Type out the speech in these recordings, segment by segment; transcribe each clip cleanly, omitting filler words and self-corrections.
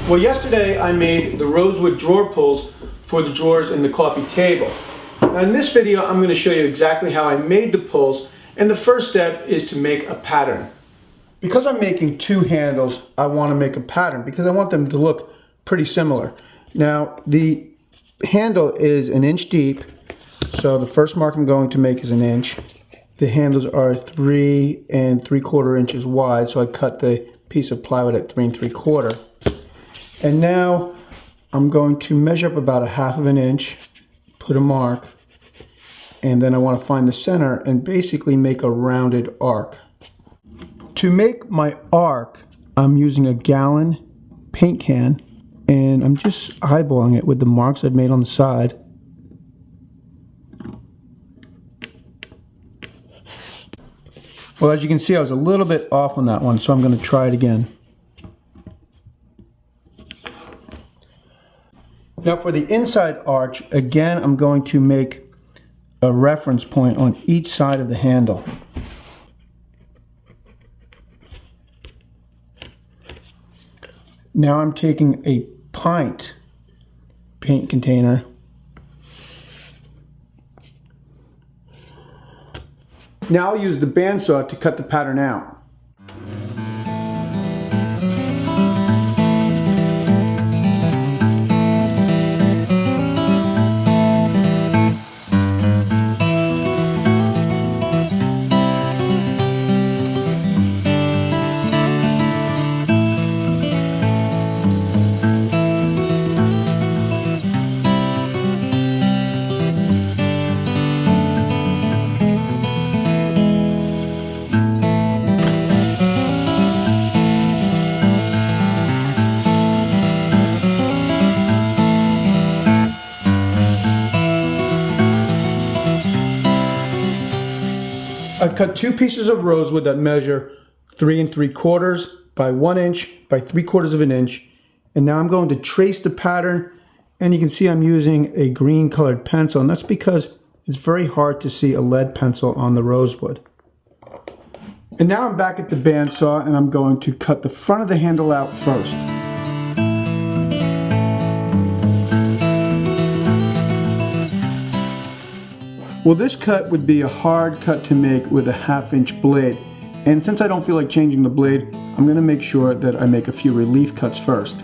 Well, yesterday I made the rosewood drawer pulls for the drawers in the coffee table. Now in this video I'm going to show you exactly how I made the pulls, and the first step is to make a pattern. Because I'm making two handles, I want to make a pattern because I want them to look pretty similar. Now the handle is 1 inch deep, so the first mark I'm going to make is 1 inch. The handles are 3 3/4 inches wide, so I cut the piece of plywood at 3 3/4. And now I'm going to measure up about 1/2 inch, put a mark, and then I want to find the center and basically make a rounded arc. To make my arc, I'm using a gallon paint can, and I'm just eyeballing it with the marks I've made on the side. Well, as you can see, I was a little bit off on that one, so I'm going to try it again. Now for the inside arch, again, I'm going to make a reference point on each side of the handle. Now I'm taking a pint paint container Now I'll use the bandsaw to cut the pattern out. I've cut two pieces of rosewood that measure 3 3/4 by 1 inch by 3/4 of an inch, and now I'm going to trace the pattern, and you can see I'm using a green colored pencil, and that's because it's very hard to see a lead pencil on the rosewood. And now I'm back at the bandsaw, and I'm going to cut the front of the handle out first. Well, this cut would be a hard cut to make with a 1/2 inch blade. And since I don't feel like changing the blade, I'm going to make sure that I make a few relief cuts first.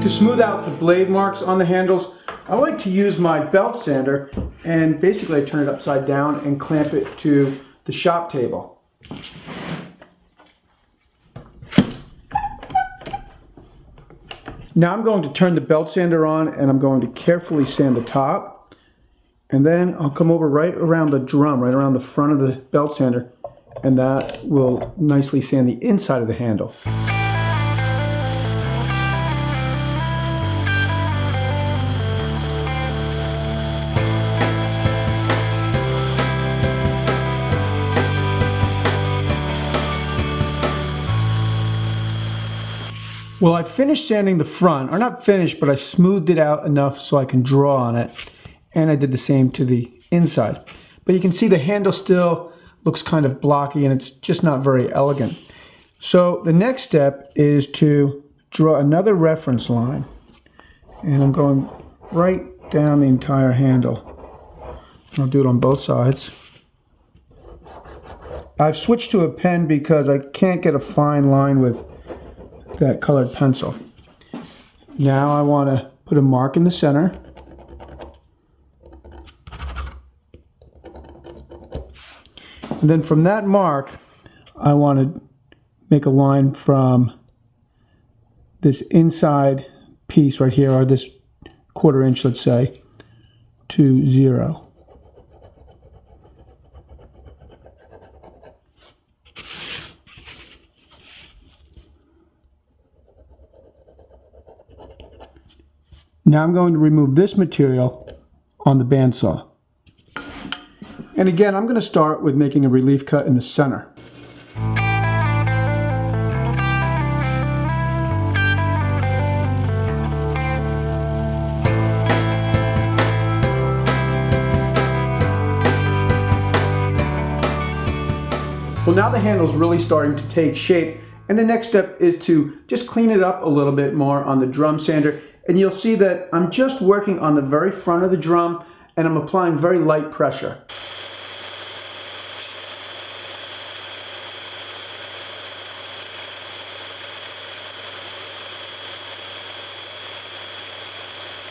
To smooth out the blade marks on the handles, I like to use my belt sander, and basically I turn it upside down and clamp it to the shop table. Now I'm going to turn the belt sander on, and I'm going to carefully sand the top, and then I'll come over right around the drum, right around the front of the belt sander, and that will nicely sand the inside of the handle. Well, I finished sanding the front, or not finished, but I smoothed it out enough so I can draw on it, and I did the same to the inside. But you can see the handle still looks kind of blocky, and it's just not very elegant. So the next step is to draw another reference line, and I'm going right down the entire handle. I'll do it on both sides. I've switched to a pen because I can't get a fine line with that colored pencil. Now I want to put a mark in the center. And then from that mark, I want to make a line from this inside piece right here, or this 1/4 inch, let's say, to 0. Now I'm going to remove this material on the bandsaw. And again, I'm going to start with making a relief cut in the center. Well, now the handle's really starting to take shape, and the next step is to just clean it up a little bit more on the drum sander, and you'll see that I'm just working on the very front of the drum and I'm applying very light pressure.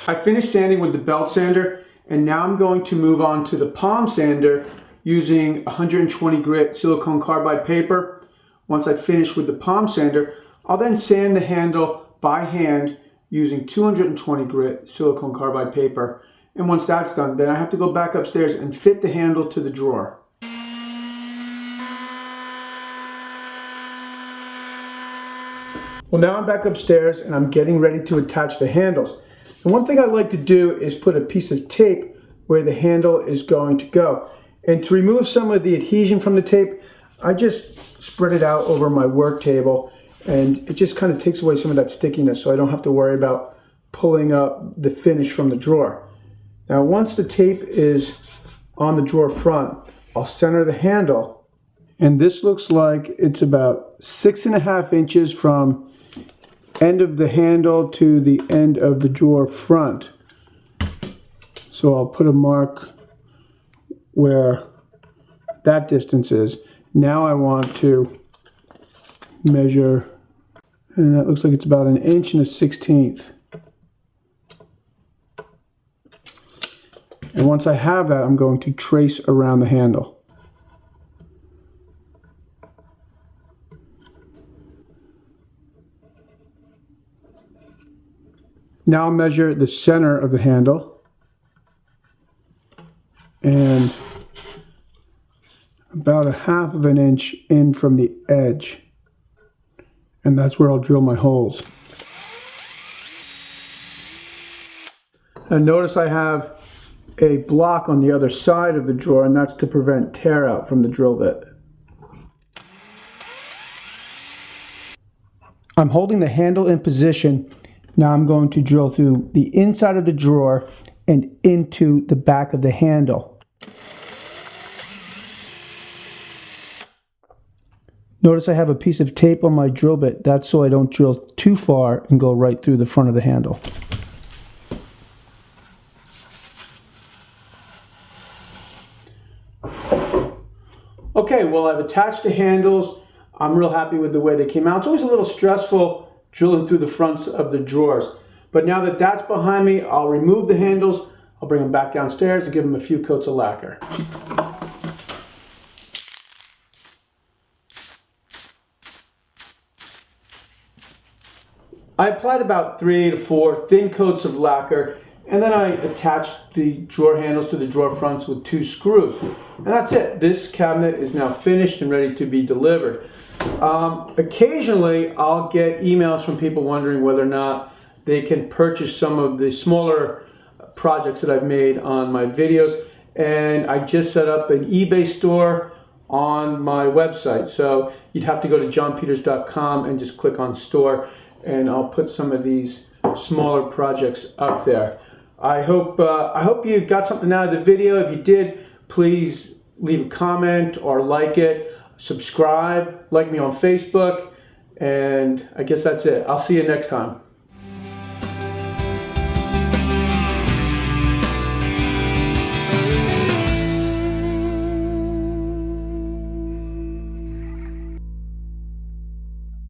I finished sanding with the belt sander, and now I'm going to move on to the palm sander using 120 grit silicone carbide paper. Once I finish with the palm sander, I'll then sand the handle by hand using 220 grit silicone carbide paper. And once that's done, then I have to go back upstairs and fit the handle to the drawer. Well, now I'm back upstairs and I'm getting ready to attach the handles. And one thing I like to do is put a piece of tape where the handle is going to go. And to remove some of the adhesion from the tape, I just spread it out over my work table, and it just kind of takes away some of that stickiness, so I don't have to worry about pulling up the finish from the drawer. Now once the tape is on the drawer front, I'll center the handle, and this looks like it's about 6.5 inches from end of the handle to the end of the drawer front. So I'll put a mark where that distance is. Now I want to measure, and that looks like it's about 1 1/16 inches. And once I have that, I'm going to trace around the handle. Now I'll measure the center of the handle, and about 1/2 inch in from the edge, and that's where I'll drill my holes. And notice I have a block on the other side of the drawer, and that's to prevent tear out from the drill bit. I'm holding the handle in position. Now I'm going to drill through the inside of the drawer and into the back of the handle. Notice I have a piece of tape on my drill bit. That's so I don't drill too far and go right through the front of the handle. Okay, well, I've attached the handles. I'm real happy with the way they came out. It's always a little stressful drilling through the fronts of the drawers. But now that that's behind me, I'll remove the handles. I'll bring them back downstairs and give them a few coats of lacquer. I applied about 3 to 4 thin coats of lacquer, and then I attached the drawer handles to the drawer fronts with 2 screws. And that's it. This cabinet is now finished and ready to be delivered. Occasionally I'll get emails from people wondering whether or not they can purchase some of the smaller projects that I've made on my videos, and I just set up an eBay store on my website. So you'd have to go to johnpeters.com and just click on store, and I'll put some of these smaller projects up there. I hope you got something out of the video. If you did, please leave a comment or like it. Subscribe, like me on Facebook, and I guess that's it. I'll see you next time.